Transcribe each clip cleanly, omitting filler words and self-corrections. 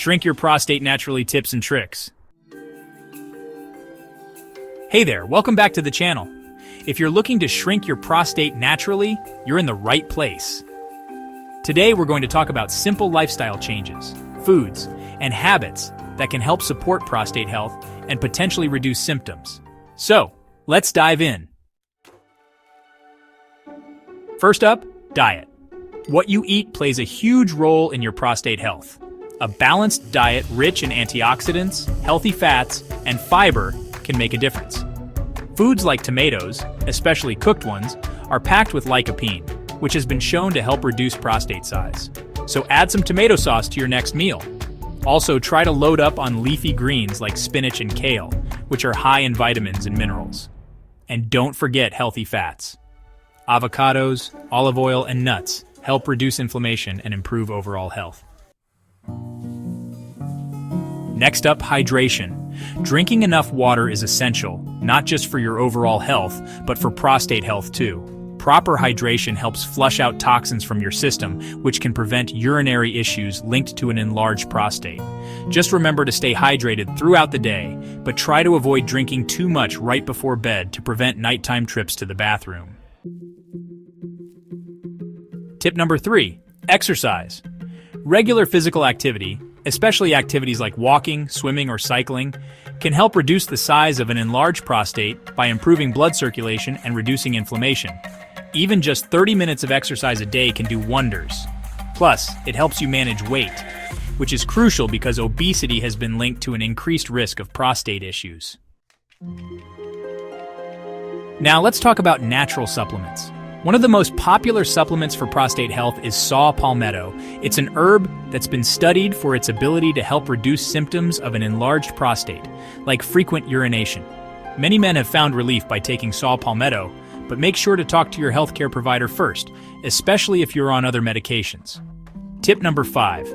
Shrink your prostate naturally tips and tricks. Hey there, welcome back to the channel. If you're looking to shrink your prostate naturally, you're in the right place. Today we're going to talk about simple lifestyle changes, foods, and habits that can help support prostate health and potentially reduce symptoms. So, let's dive in. First up, diet. What you eat plays a huge role in your prostate health. A balanced diet rich in antioxidants, healthy fats, and fiber can make a difference. Foods like tomatoes, especially cooked ones, are packed with lycopene, which has been shown to help reduce prostate size. So add some tomato sauce to your next meal. Also, try to load up on leafy greens like spinach and kale, which are high in vitamins and minerals. And don't forget healthy fats. Avocados, olive oil, and nuts help reduce inflammation and improve overall health. Next up, hydration. Drinking enough water is essential, not just for your overall health, but for prostate health too. Proper hydration helps flush out toxins from your system, which can prevent urinary issues linked to an enlarged prostate. Just remember to stay hydrated throughout the day, but try to avoid drinking too much right before bed to prevent nighttime trips to the bathroom. Tip number 3, exercise. Regular physical activity, especially activities like walking, swimming, or cycling, can help reduce the size of an enlarged prostate by improving blood circulation and reducing inflammation. Even just 30 minutes of exercise a day can do wonders. Plus, it helps you manage weight, which is crucial because obesity has been linked to an increased risk of prostate issues. Now let's talk about natural supplements. One of the most popular supplements for prostate health is saw palmetto. It's an herb that's been studied for its ability to help reduce symptoms of an enlarged prostate, like frequent urination. Many men have found relief by taking saw palmetto, but make sure to talk to your healthcare provider first, especially if you're on other medications. Tip number 5,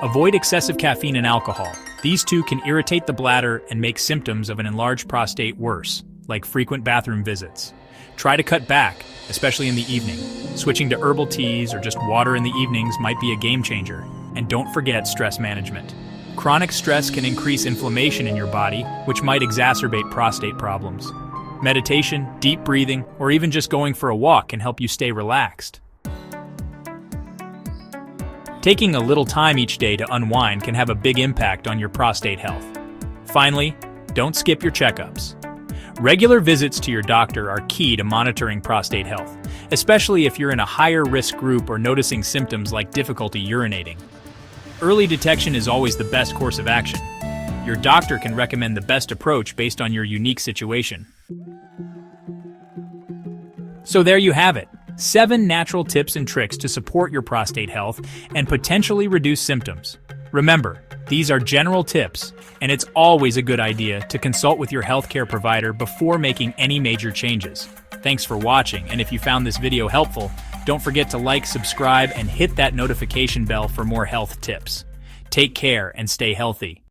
avoid excessive caffeine and alcohol. These two can irritate the bladder and make symptoms of an enlarged prostate worse, like frequent bathroom visits. Try to cut back, especially in the evening. Switching to herbal teas or just water in the evenings might be a game changer. And don't forget stress management. Chronic stress can increase inflammation in your body, which might exacerbate prostate problems. Meditation, deep breathing, or even just going for a walk can help you stay relaxed. Taking a little time each day to unwind can have a big impact on your prostate health. Finally, don't skip your checkups. Regular visits to your doctor are key to monitoring prostate health, especially if you're in a higher risk group or noticing symptoms like difficulty urinating. Early detection is always the best course of action. Your doctor can recommend the best approach based on your unique situation. So there you have it, 7 natural tips and tricks to support your prostate health and potentially reduce symptoms. Remember, these are general tips, and it's always a good idea to consult with your healthcare provider before making any major changes. Thanks for watching, and if you found this video helpful, don't forget to like, subscribe, and hit that notification bell for more health tips. Take care and stay healthy.